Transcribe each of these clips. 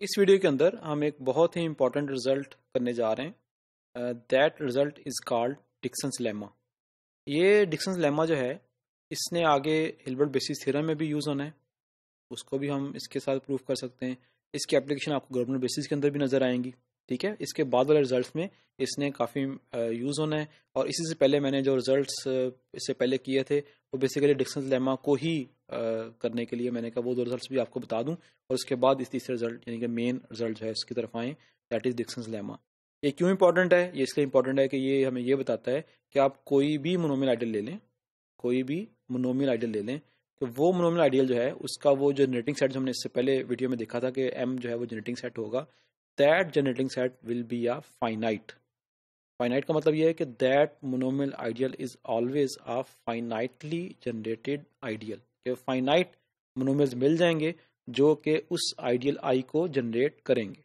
इस वीडियो के अंदर हम एक बहुत ही इंपॉर्टेंट रिजल्ट करने जा रहे हैं। That result is called Dickson's lemma. ये डिक्सन्स लेमा जो है इसने आगे हिल्बर्ट बेसिस थ्योरम में भी यूज़ होना है, उसको भी हम इसके साथ प्रूव कर सकते हैं। इसकी एप्लीकेशन आपको गवर्नमेंट बेसिस के अंदर भी नज़र आएंगी। ठीक है, इसके बाद वाले रिजल्ट्स में इसने काफ़ी यूज़ होना है। और इसी से पहले मैंने जो रिजल्ट्स इससे पहले किए थे वो बेसिकली डिक्सन्स लेमा को ही करने के लिए मैंने कहा वो दो रिजल्ट्स भी आपको बता दूं और उसके बाद इस तीसरे रिजल्ट यानी कि मेन रिजल्ट जो है इसकी तरफ आए, दैट इज डिक्सन्स लेमा। ये क्यों इंपॉर्टेंट है? ये इसलिए इंपॉर्टेंट है कि ये हमें ये बताता है कि आप कोई भी मोनोमियल आइडियल ले लें, कोई भी मोनोमियल आइडियल ले लें, तो वो मोनोमियल आइडियल जो है उसका वो जनरेटिंग सेट जो हमने इससे पहले वीडियो में देखा था कि एम जो है वो जनरेटिंग सेट होगा, that generating set will be a finite. Finite का मतलब ये है कि that monomial ideal is always a finitely generated ideal, कि फाइनाइट मोनोमियल्स मिल जाएंगे जो कि उस आइडियल आई को जनरेट करेंगे।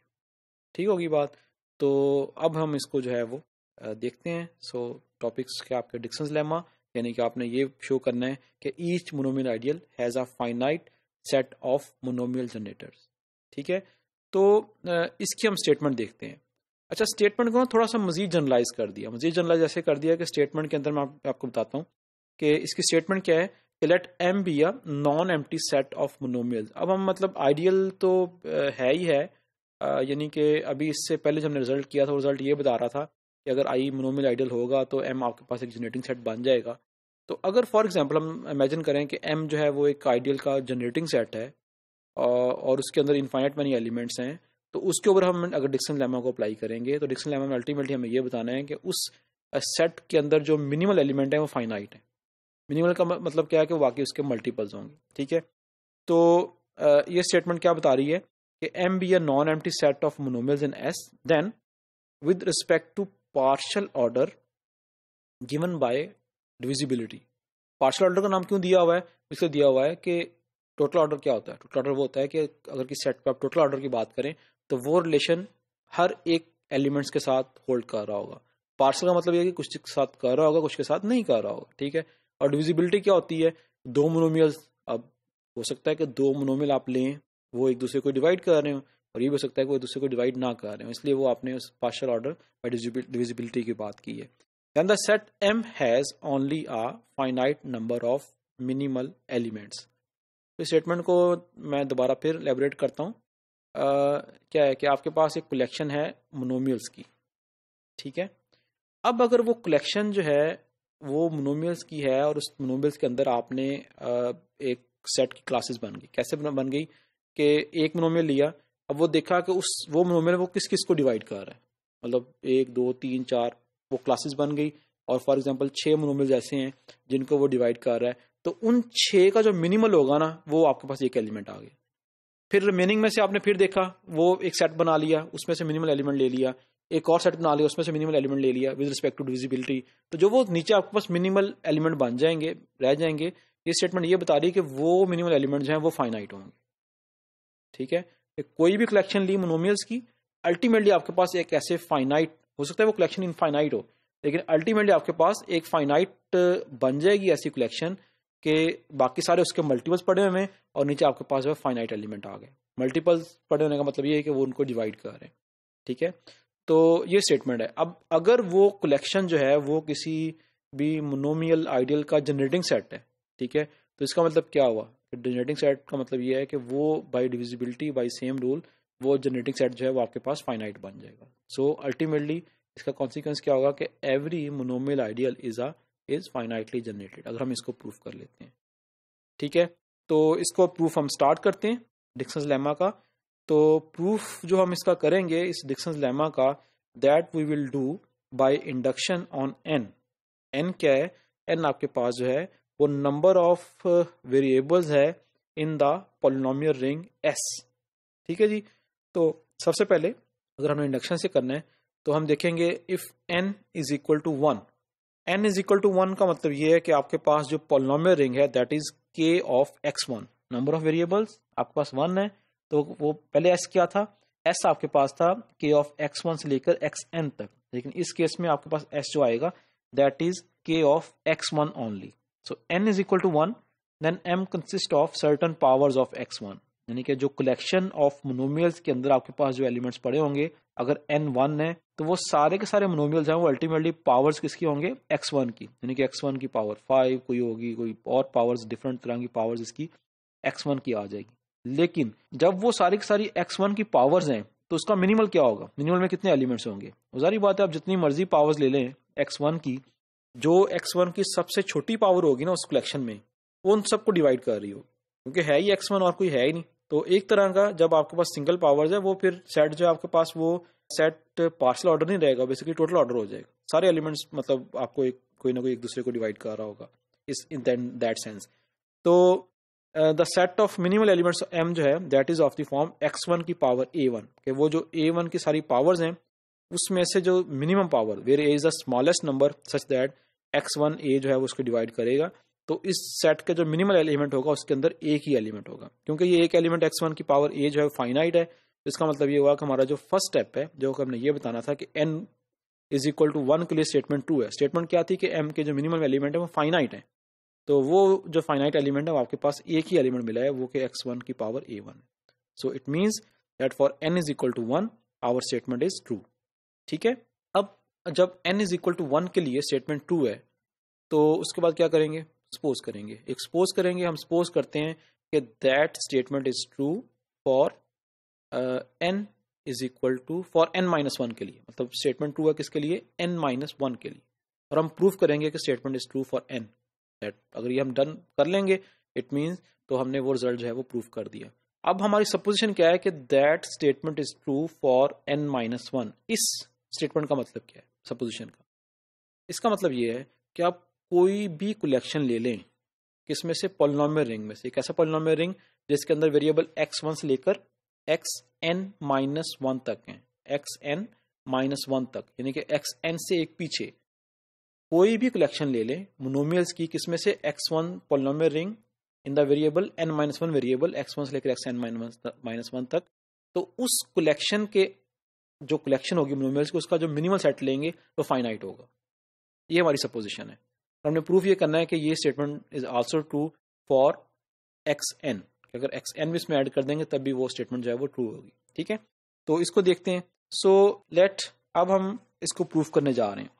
ठीक होगी बात। तो अब हम इसको जो है वो देखते हैं। सो टॉपिक्स के आपके डिक्सन्स लेमा, यानी कि आपने ये शो करना है कि each monomial ideal has a finite set of monomial generators. ठीक है, तो इसकी हम स्टेटमेंट देखते हैं। अच्छा, स्टेटमेंट को थोड़ा सा मजीद जनरलाइज कर दिया। मजीद जनरलाइज ऐसे कर दिया कि स्टेटमेंट के अंदर मैं आपको बताता हूँ कि इसकी स्टेटमेंट क्या है कि let M be a non empty set of monomials. अब हम मतलब आइडियल तो है ही है, यानी कि अभी इससे पहले जब हमने रिजल्ट किया था रिजल्ट ये बता रहा था कि अगर आई मोनोमियल आइडियल होगा तो एम आपके पास एक जनरेटिंग सेट बन जाएगा। तो अगर फॉर एग्जांपल हम इमेजिन करें कि एम जो है वो एक आइडियल का जनरेटिंग सेट है और उसके अंदर इनफाइनाइट मैनी एलिमेंट्स हैं, तो उसके ऊपर हम अगर डिक्सन लेमा को अप्लाई करेंगे तो डिक्सन लेमा में अल्टीमेटली हमें ये बताना है कि उस सेट के अंदर जो मिनिमल एलिमेंट है वो फाइनाइट है। मिनिमल का मतलब क्या है कि वाकई उसके मल्टीपल्स होंगे। ठीक है, तो ये स्टेटमेंट क्या बता रही है कि M be a non empty set of monomials in S, then with respect to partial order given by divisibility. Partial order का नाम क्यों दिया हुआ है? इसलिए दिया हुआ है कि टोटल ऑर्डर क्या होता है? टोटल ऑर्डर वो होता है कि अगर किसी सेट पे आप टोटल ऑर्डर की बात करें तो वो रिलेशन हर एक एलिमेंट्स के साथ होल्ड कर रहा होगा। पार्शियल का मतलब ये है कि कुछ के साथ कर रहा होगा, कुछ के साथ नहीं कर रहा होगा। ठीक है, और डिविजिबिलिटी क्या होती है? दो मोनोमियल्स, अब हो सकता है कि दो मोनोमियल आप लें वो एक दूसरे को डिवाइड कर रहे हो और ये भी हो सकता है कि वो एक दूसरे को डिवाइड ना कर रहे हो, इसलिए वो आपने उस पार्शियल ऑर्डर बाय डिविजिबिलिटी की बात की है। Then the set M has only a finite number of minimal elements। तो स्टेटमेंट को मैं दोबारा फिर एलेबोरेट करता हूँ। क्या है कि आपके पास एक कलेक्शन है मोनोमियल्स की। ठीक है, अब अगर वो कलेक्शन जो है वो मोनोमियल्स की है और उस मोनोमियल्स के अंदर आपने एक सेट की क्लासेस बन गई। कैसे बन गई कि एक मोनोमियल लिया, अब वो देखा कि उस वो मोनोमियल वो किस किस को डिवाइड कर रहा है, मतलब 1 2 3 4 वो क्लासेस बन गई और फॉर एग्जांपल 6 मोनोमियल्स ऐसे हैं जिनको वो डिवाइड कर रहा है, तो उन 6 का जो मिनिमल होगा ना वो आपके पास एक एलिमेंट आ गया। फिर रिमेनिंग में से आपने फिर देखा वो एक सेट बना लिया, उसमें से मिनिमल एलिमेंट ले लिया, एक और सेट बना लिया, उसमें से मिनिमल एलिमेंट ले लिया विद रिस्पेक्ट टू डिविजिबिलिटी। तो जो वो नीचे आपके पास मिनिमल एलिमेंट बन जाएंगे, रह जाएंगे, ये स्टेटमेंट ये बता रही है कि वो मिनिमल एलिमेंट जो है वो फाइनाइट होंगे। ठीक है, कोई भी कलेक्शन ली मोनोमियल्स की, अल्टीमेटली आपके पास एक ऐसे फाइनाइट, हो सकता है वो कलेक्शन इनफाइनाइट हो, लेकिन अल्टीमेटली आपके पास एक फाइनाइट बन जाएगी ऐसी कलेक्शन के बाकी सारे उसके मल्टीपल्स पड़े हुए हैं और नीचे आपके पास जो फाइनाइट एलिमेंट आ गए। मल्टीपल्स पड़े होने का मतलब ये है कि वो उनको डिवाइड कर रहे हैं। ठीक है, तो ये स्टेटमेंट है। अब अगर वो कलेक्शन जो है वो किसी भी मोनोमियल आइडियल का जनरेटिंग सेट है, ठीक है, तो इसका मतलब क्या हुआ? जनरेटिंग सेट का मतलब ये है कि वो by divisibility by same rule वो जनरेटिंग सेट जो है वो आपके पास फाइनाइट बन जाएगा। सो अल्टीमेटली इसका कॉन्सिक्वेंस क्या होगा कि every monomial ideal is finitely generated, अगर हम इसको प्रूफ कर लेते हैं। ठीक है, तो इसको प्रूफ हम स्टार्ट करते हैं डिक्सन्स लेमा का। तो प्रूफ जो हम इसका करेंगे इस डिक्सन्स लेमा का, that we will do by induction on n. N क्या है? एन आपके पास जो है वो नंबर ऑफ वेरिएबल्स है in the polynomial ring S. ठीक है जी, तो सबसे पहले अगर हमें इंडक्शन से करना है तो हम देखेंगे if n is equal to 1। n is equal to 1 का मतलब ये है कि आपके पास जो पॉलिनोमियल रिंग है that is k of x1। Number of variables आपके पास 1 है, तो वो पहले s क्या था? s आपके पास था k ऑफ x1 से लेकर xn तक, लेकिन इस केस में आपके पास s जो आएगा that is k of x1 only. So n is equal to 1, then m consist of certain powers of x1। यानी कि जो कलेक्शन ऑफ मोनोमियल्स के अंदर आपके पास जो एलिमेंट्स पड़े होंगे, अगर n 1 है तो वो सारे के सारे मोनोमियल्स हैं वो अल्टीमेटली पावर्स किसकी होंगे, x1 की, यानी कि x1 की पावर 5 कोई होगी, कोई और पावर्स डिफरेंट तरह की पावर्स इसकी x1 की आ जाएगी। लेकिन जब वो सारी की सारी x1 की पावर्स हैं तो उसका मिनिमल क्या होगा, मिनिमल में कितने एलिमेंट्स होंगे। जारी बात है आप जितनी मर्जी पावर्स ले लें x1 की, जो x1 की सबसे छोटी पावर होगी ना उस कलेक्शन में, वो उन सबको डिवाइड कर रही हो, क्योंकि है ही x1 और कोई है ही नहीं। तो एक तरह का जब आपके पास सिंगल पावर्स है वो फिर सेट जो है आपके पास वो सेट पार्शियल ऑर्डर नहीं रहेगा, बेसिकली टोटल ऑर्डर हो जाएगा। सारे एलिमेंट्स मतलब आपको एक कोई ना कोई एक दूसरे को डिवाइड कर रहा होगा इस इन दैट सेंस। तो the set of minimal elements m जो है that is of the form x1 की पावर a1, कि वो जो a1 की सारी पावर्स हैं उसमें से जो minimum power where a is the smallest number such that x1 a जो है वो उसको डिवाइड करेगा। तो इस सेट का जो मिनिमल एलिमेंट होगा उसके अंदर एक ही एलिमेंट होगा, क्योंकि ये एक एलिमेंट x1 की पावर a जो है फाइनाइट है। तो इसका मतलब ये हुआ कि हमारा जो फर्स्ट स्टेप है जो हमने ये बताना था कि n इज इक्वल टू 1 के लिए स्टेटमेंट ट्रू है। स्टेटमेंट क्या थी कि m के जो मिनिमम एलिमेंट है वो फाइनाइट है, तो वो जो फाइनाइट एलिमेंट है वो आपके पास एक ही एलिमेंट मिला है वो कि x1 की पावर a1 है। So it means that for n is equal to 1 our statement is true. ठीक है, अब जब n इज इक्वल टू 1 के लिए स्टेटमेंट ट्रू है तो उसके बाद क्या करेंगे, सपोज करेंगे, एक सपोज करेंगे। हम सपोज करते हैं कि that statement is true for n is equal to for n minus 1 के लिए, मतलब स्टेटमेंट ट्रू है किसके लिए, n माइनस 1 के लिए, और हम प्रूव करेंगे कि statement is true for n। That अगर ये हम डन कर लेंगे इट मींस तो हमने वो रिजल्ट जो है वो प्रूव कर दिया। अब हमारी सपोजिशन क्या है कि that statement is true for n minus 1। इस स्टेटमेंट का मतलब क्या है सपोजिशन का, इसका मतलब ये है कि आप कोई भी कलेक्शन ले लें किसमें से, पॉलिनोमियल रिंग में से। एक ऐसा पॉलिनोमियल रिंग जिसके अंदर वेरिएबल x1 से लेकर xn माइनस 1 तक है, xn माइनस 1 तक, यानी कि xn से एक पीछे कोई भी कलेक्शन ले लें मोनोमियल्स की किसमें से, x1 polynomial ring in the variable n minus 1 variable x1 से लेकर xn माइनस 1 तक। तो उस कलेक्शन के जो कलेक्शन होगी मोनोमियल्स की उसका जो मिनिमल सेट लेंगे तो फाइनाइट होगा। ये हमारी सपोजिशन है। हमने प्रूफ ये करना है कि ये statement is also true for xn, अगर xn भी इसमें ऐड कर देंगे तब भी वो स्टेटमेंट जो है वो ट्रू होगी। ठीक है, तो इसको देखते हैं। सो लेट अब हम इसको प्रूफ करने जा रहे हैं।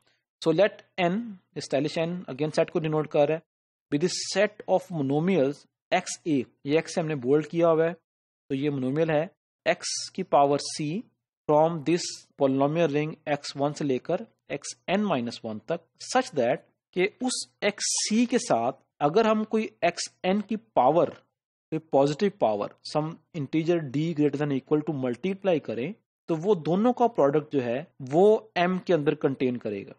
So let n stylish n again set को डिनोट कर रहा है with set of monomials xa, ये x हमने बोल्ड किया हुआ है, तो ये मोनोमियल है x की power c from this polynomial ring x1 से लेकर xn माइनस 1 तक, सच दैट कि उस xc के साथ अगर हम कोई xn की पावर, कोई positive power some integer d greater than equal to multiply करें तो वो दोनों का प्रोडक्ट जो है वो m के अंदर कंटेन करेगा।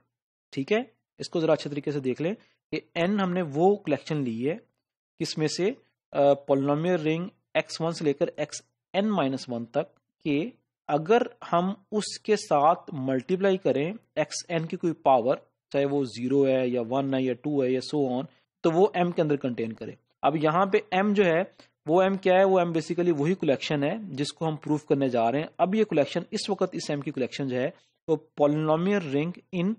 ठीक है, इसको जरा अच्छे तरीके से देख लें कि n हमने वो कलेक्शन ली है किसमें से, पॉलिनोमियल रिंग x1 से लेकर xn माइनस 1 तक के अगर हम उसके साथ मल्टीप्लाई करें xn की कोई पावर, चाहे वो 0 है या 1 है या 2 है या सो ऑन, तो वो m के अंदर कंटेन करे। अब यहाँ पे m जो है वो m क्या है, वो m बेसिकली वही कलेक्शन है जिसको हम प्रूफ करने जा रहे हैं। अब ये कलेक्शन इस वक्त इस m की कलेक्शन जो है वो polynomial ring in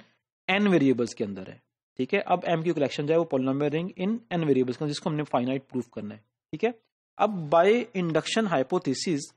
n variables के अंदर है। ठीक है, अब m की कलेक्शन जो है वो polynomial ring in n variables का, जिसको हमने फाइनाइट प्रूफ करना है। ठीक है, अब by induction hypothesis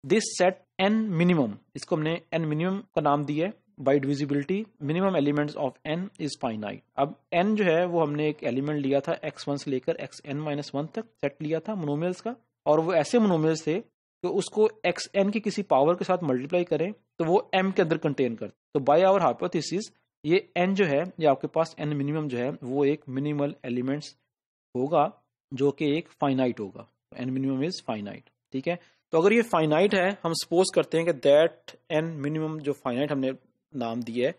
this set n minimum, इसको हमने n मिनिमम का नाम दिया है by divisibility, minimum elements of n is finite. अब n जो है वो हमने एक एलिमेंट लिया था x1 से लेकर xn माइनस 1 तक सेट लिया था मोनोमियल्स का, और वो ऐसे मोनोमियल्स थे तो उसको xn की किसी पावर के साथ मल्टीप्लाई करें तो वो m के अंदर कंटेन करते। तो बाय आवर हाइपोथेसिस ये n जो है, ये आपके पास n मिनिमम जो है वो एक मिनिमल एलिमेंट्स होगा जो कि एक फाइनाइट होगा, n मिनिमम इज फाइनाइट। ठीक है, तो अगर ये फाइनाइट है, हम सपोज करते हैं कि दैट n मिनिमम जो फाइनाइट हमने नाम दिया है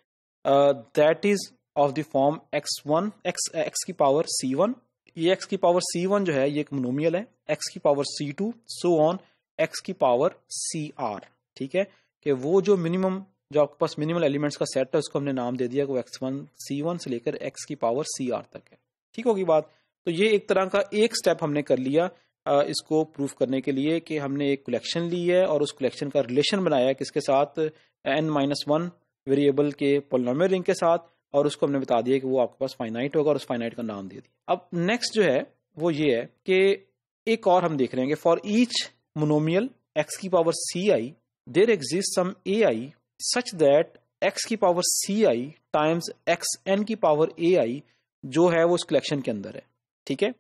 that is of the form x1 x की पावर c1, ये x की पावर c1 जो है ये एक मोनोमियल है, x की power c2 so on x की पावर cr। ठीक है, कि वो जो मिनिमम जो आपके पास मिनिमल एलिमेंट्स का सेट है उसको हमने नाम दे दिया कि वो x1 c1 से लेकर x की पावर cr तक है। ठीक होगी बात। तो ये एक तरह का एक स्टेप हमने कर लिया इसको प्रूफ करने के लिए कि हमने एक कलेक्शन ली है और उस कलेक्शन का रिलेशन बनाया है किसके साथ, n-1 वेरिएबल के पॉलिनोमियल रिंग के साथ, और उसको हमने बता दिया कि वो आपके पास फाइनाइट होगा और उस फाइनाइट का नाम दे दिया। अब नेक्स्ट जो है वो ये है कि एक और हम देख रहे हैं कि फॉर ईच मोनोमियल x की power ci, there exist some ai such that x की पावर ci टाइम्स xn की पावर ai जो है वो उस कलेक्शन के अंदर है। ठीक है,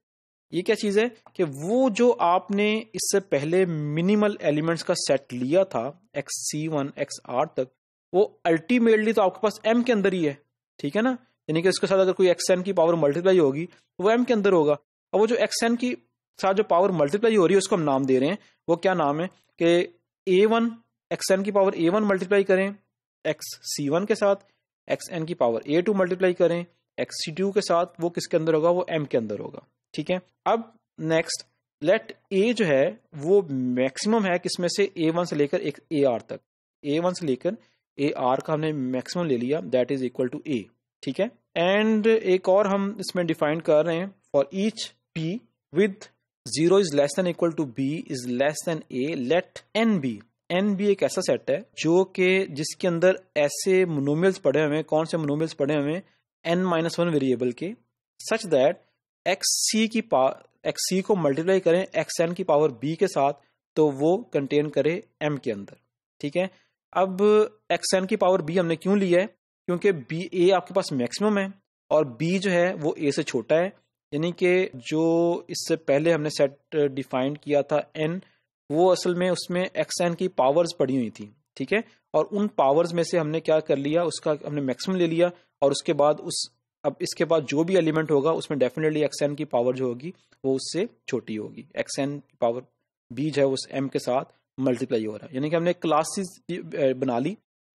ये क्या चीज है कि वो जो आपने इससे पहले मिनिमल एलिमेंट्स का सेट लिया था xc1 xr तक, वो अल्टीमेटली तो आपके पास m के अंदर ही है। ठीक है ना, यानी कि उसके साथ अगर कोई xn की पावर मल्टीप्लाई होगी तो वो m के अंदर होगा। अब वो जो xn की साथ जो पावर मल्टीप्लाई हो रही है उसको हम नाम दे रहे हैं, वो क्या नाम है कि a1 xn की पावर a1 मल्टीप्लाई करें xc1 के साथ, xn की पावर a2 मल्टीप्लाई करें xc2 के साथ, वो किसके अंदर होगा, वो m के अंदर होगा। ठीक है, अब नेक्स्ट लेट a जो है वो मैक्सिमम है किसमें से, a1 से लेकर एक ar तक, a1 से लेकर ar का हमने मैक्सिमम ले लिया, that is equal to a। ठीक है, एंड एक और हम इसमें डिफाइन कर रहे हैं, for each p with 0 is less than equal to b is less than a let n भी एक ऐसा सेट है जो कि जिसके अंदर ऐसे मोनोमियल्स पड़े हुए हैं, कौन से मोनोमियल्स पड़े हुए हैं, n-1 वेरिएबल के, सच दैट xc को मल्टीप्लाई करें xn की पावर b के साथ तो वो कंटेन करे m के अंदर। ठीक है, अब xn की पावर b हमने क्यों लिया है, क्योंकि b a आपके पास मैक्सिमम है और b जो है वो a से छोटा है, यानी कि जो इससे पहले हमने सेट डिफाइन किया था n, वो असल में उसमें xn की पावर्स पड़ी हुई थी। ठीक है, और उन पावर्स में से हमने क्या कर लिया, उसका हमने मैक्सिमम ले लिया, और उसके बाद अब इसके बाद जो भी एलिमेंट होगा उसमें डेफिनेटली xn की पावर जो होगी वो उससे छोटी होगी, xn की पावर b जो है उस m के साथ मल्टीप्लाई हो रहा है। यानी कि हमने क्लासेस बना ली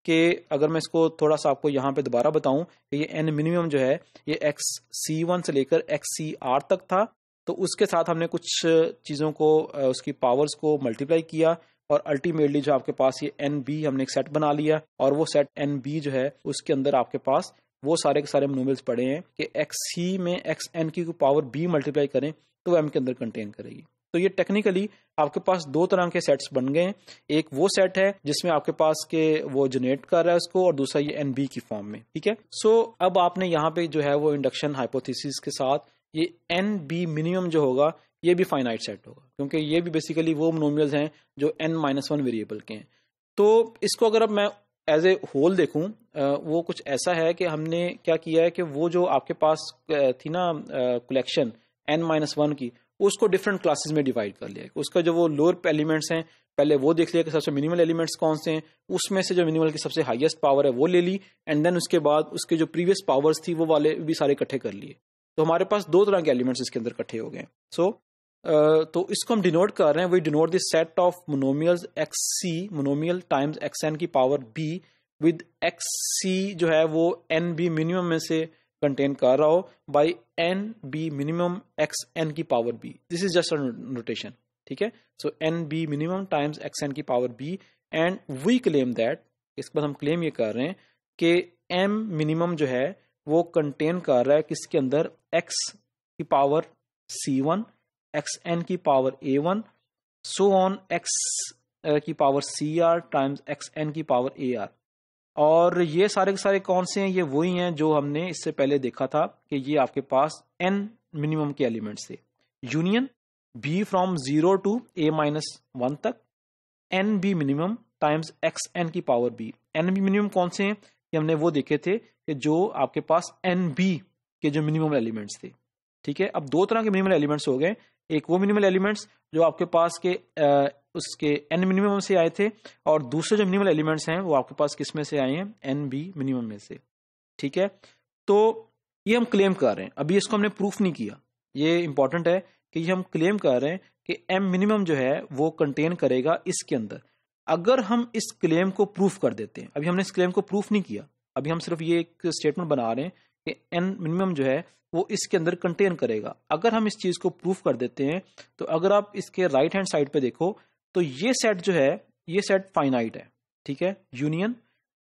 कि अगर मैं इसको थोड़ा सा आपको यहाँ पे दोबारा बताऊं कि ये n मिनिमम जो है ये xc1 से लेकर xcr तक था, तो उसके साथ हमने कुछ चीज़ों को उसकी पावर्स को मल्टीप्लाई किया और अल्टीमेटली जो आपके पास ये nb हमने एक सेट बना लिया, और वो सेट nb जो है उसके अंदर आपके पास वो सारे के सारे मोनोमियल्स पड़े हैं कि xc में xn की पावर b मल्टीप्लाई करें तो m के अंदर कंटेन करेगी। तो ये टेक्निकली आपके पास दो तरह के सेट्स बन गए हैं, एक वो सेट है जिसमें आपके पास के वो जनरेट कर रहा है उसको, और दूसरा ये nb की फॉर्म में। ठीक है, सो अब आपने यहाँ पे जो है वो इंडक्शन हाइपोथेसिस के साथ ये nb मिनिमम जो होगा ये भी फाइनाइट सेट होगा, क्योंकि ये भी बेसिकली वो मोनोमियल्स हैं जो n-1 वेरिएबल के हैं। तो इसको अगर अब मैं एज ए होल देखूं, वो कुछ ऐसा है कि हमने क्या किया है कि वो जो आपके पास थी ना कलेक्शन n-1 की, उसको डिफरेंट क्लासेस में डिवाइड कर लिया है। उसका जो वो लोअर एलिमेंट्स हैं पहले वो देख लिया कि सबसे मिनिमल एलिमेंट्स कौन से हैं, उसमें से जो मिनिमल की सबसे हाईएस्ट पावर है वो ले ली, एंड देन उसके बाद उसके जो प्रीवियस पावर्स थी वो वाले भी सारे इकट्ठे कर लिए। तो हमारे पास दो तरह के एलिमेंट्स इसके अंदर इकट्ठे हो गए। तो इसको हम डिनोट कर रहे हैं, we denote this set of monomials xc monomial times xn की पावर b विद xc जो है वो nb मिनिमम में से कंटेन कर रहा हो बाय nb मिनिमम xn की power b। This is just a notation. ठीक है, so nb minimum times xn की power b, and we claim that, इसके बाद हम क्लेम ये कर रहे हैं कि m मिनिमम जो है वो कंटेन कर रहा है किसके अंदर, x की पावर c1 xn की power a1 so on x की पावर cr टाइम्स xn की पावर ar। और ये सारे के सारे कौन से हैं, ये वही हैं जो हमने इससे पहले देखा था कि ये आपके पास n मिनिमम के एलिमेंट्स थे, union b from 0 to a-1 तक, nb मिनिमम टाइम्स xn की पावर b। nb मिनिमम कौन से हैं, ये हमने वो देखे थे कि जो आपके पास nb के जो मिनिमम एलिमेंट्स थे। ठीक है, अब दो तरह के मिनिमल एलिमेंट्स हो गए, एक वो मिनिमल एलिमेंट्स जो आपके पास के उसके n मिनिमम से आए थे, और दूसरे जो मिनिमल एलिमेंट्स हैं वो आपके पास किस में से आए हैं, nb मिनिमम में से। ठीक है, तो ये हम क्लेम कर रहे हैं, अभी इसको हमने प्रूफ नहीं किया, ये इंपॉर्टेंट है कि ये हम क्लेम कर रहे हैं कि m मिनिमम जो है वो कंटेन करेगा इसके अंदर। अगर हम इस क्लेम को प्रूफ कर देते हैं, अभी हमने इस क्लेम को प्रूफ नहीं किया, अभी हम सिर्फ ये एक स्टेटमेंट बना रहे हैं कि n मिनिमम जो है वो इसके अंदर कंटेन करेगा। अगर हम इस चीज को प्रूफ कर देते हैं तो अगर आप इसके राइट हैंड साइड पे देखो तो ये सेट जो है ये सेट फाइनाइट है। ठीक है, यूनियन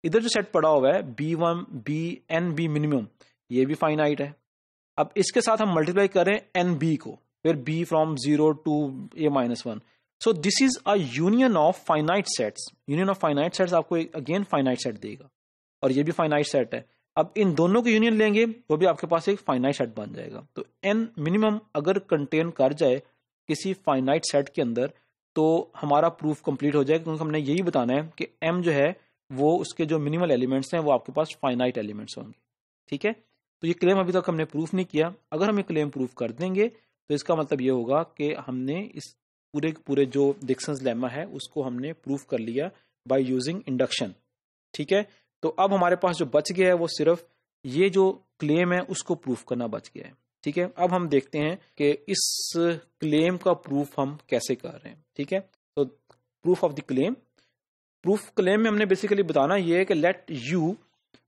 इधर जो सेट पड़ा हुआ है b1 b nb मिनिमम, ये भी फाइनाइट है। अब इसके साथ हम मल्टीप्लाई करें nb को, फिर b from 0 to a-1, so this is a union of finite sets. Union of finite sets आपको अगेन फाइनाइट सेट देगा, और ये भी फाइनाइट सेट है। अब इन दोनों की यूनियन लेंगे तो भी आपके पास एक फाइनाइट सेट बन जाएगा। तो n मिनिमम अगर कंटेन कर जाए किसी फाइनाइट सेट के अंदर तो हमारा प्रूफ कंप्लीट हो जाएगा, क्योंकि हमने यही बताना है कि m जो है वो उसके जो मिनिमल एलिमेंट्स हैं वो आपके पास फाइनाइट एलिमेंट्स होंगे। ठीक है, तो ये क्लेम अभी तक हमने प्रूफ नहीं किया। अगर हम ये क्लेम प्रूफ कर देंगे तो इसका मतलब ये होगा कि हमने इस पूरे जो डिक्सन्स लेमा है उसको हमने प्रूफ कर लिया बाय यूजिंग इंडक्शन। ठीक है, तो अब हमारे पास जो बच गया है वो सिर्फ ये जो क्लेम है उसको प्रूफ करना बच गया है। ठीक है, अब हम देखते हैं कि इस क्लेम का प्रूफ हम कैसे कर रहे हैं। ठीक है, तो proof of the claim, proof claim में हमने बेसिकली बताना ये है कि let u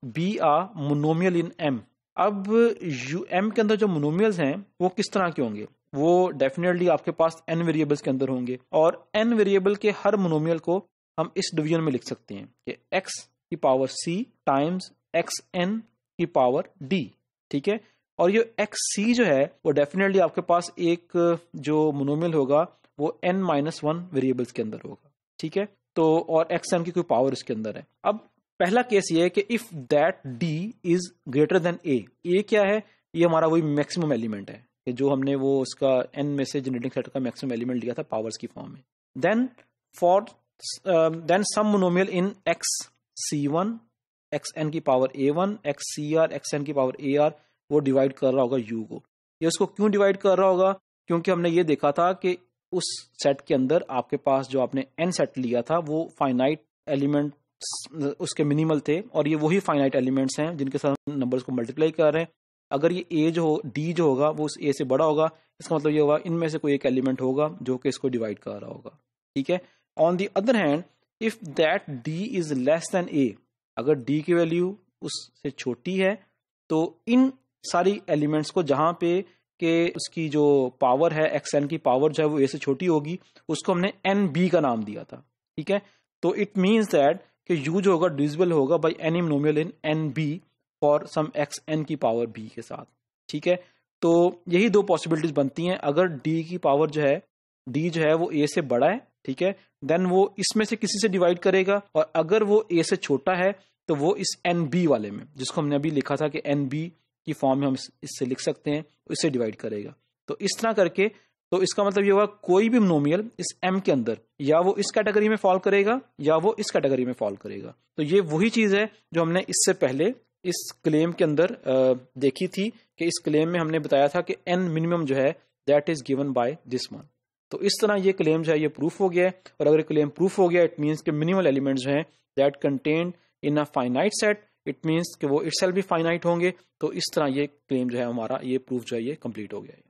be a monomial in M. अब यू एम के अंदर जो मोनोमियल्स हैं वो किस तरह के होंगे, वो डेफिनेटली आपके पास एन वेरिएबल्स के अंदर होंगे, और एन वेरिएबल के हर मोनोमियल को हम इस डिवीजन में लिख सकते हैं कि एक्स की पावर सी टाइम्स एक्स एन की पावर डी। ठीक है, और ये एक्स सी जो है वो डेफिनेटली आपके पास एक जो मोनोमियल होगा वो n माइनस वन वेरिएबल्स के अंदर होगा। ठीक है, तो और एक्स एन की कोई पावर इसके अंदर है। अब पहला केस ये है कि if that D is greater than A क्या है, ये हमारा वही मैक्सिमम एलिमेंट है कि जो हमने वो उसका एन में से जनरेटिंग सेट का मैक्सिमम एलिमेंट लिया था पावर्स की फॉर्म में। Then some monomial in X C one X N की power A one X C R X N की पावर ए आर वो डिवाइड कर रहा होगा यू को। ये उसको क्यों डिवाइड कर रहा होगा, क्योंकि हमने ये देखा था कि उस सेट के अंदर आपके पास जो आपने एन सेट लिया था वो फाइनाइट एलिमेंट उसके मिनिमल थे, और ये वही फाइनाइट एलिमेंट्स हैं जिनके साथ नंबर्स को मल्टीप्लाई कर रहे हैं। अगर ये ए जो डी जो होगा वो उस ए से बड़ा होगा, इसका मतलब ये होगा इनमें से कोई एक एलिमेंट होगा जो कि इसको डिवाइड कर रहा होगा। ठीक है, on the other hand if that D is less than A, अगर डी की वैल्यू उससे छोटी है तो इन सारी एलिमेंट्स को जहां पे के उसकी जो पावर है एक्स एन की पावर जो है वो ए से छोटी होगी उसको हमने एन बी का नाम दिया था। ठीक है, तो इट मीन्स दैट कि यू जो होगा डिविजिबल होगा by any monomial in N B for some x N की पावर बी के साथ। ठीक है, तो यही दो पॉसिबिलिटीज बनती हैं। अगर डी की पावर जो है डी जो है वो ए से बड़ा है, ठीक है, देन वो इसमें से किसी से डिवाइड करेगा, और अगर वो ए से छोटा है तो वो इस एन बी वाले में, जिसको हमने अभी लिखा था कि एन बी की फॉर्म में हम इससे लिख सकते हैं, इससे डिवाइड करेगा। तो इस तरह करके, तो इसका मतलब ये होगा कोई भी मोनोमियल इस m के अंदर या वो इस कैटेगरी में फॉल करेगा या वो इस कैटेगरी में फॉल करेगा। तो ये वही चीज है जो हमने इससे पहले इस क्लेम के अंदर देखी थी कि इस क्लेम में हमने बताया था कि n मिनिमम जो है that is given by this one. तो इस तरह ये क्लेम जो है ये प्रूफ हो गया है, और अगर क्लेम प्रूफ हो गया इट मीन्स कि मिनिमल एलिमेंट्स जो हैं that contained in a finite set, it means कि वो इटसेल्फ भी फाइनाइट होंगे। तो इस तरह ये क्लेम जो है हमारा ये प्रूफ जो है ये कंप्लीट हो गया है।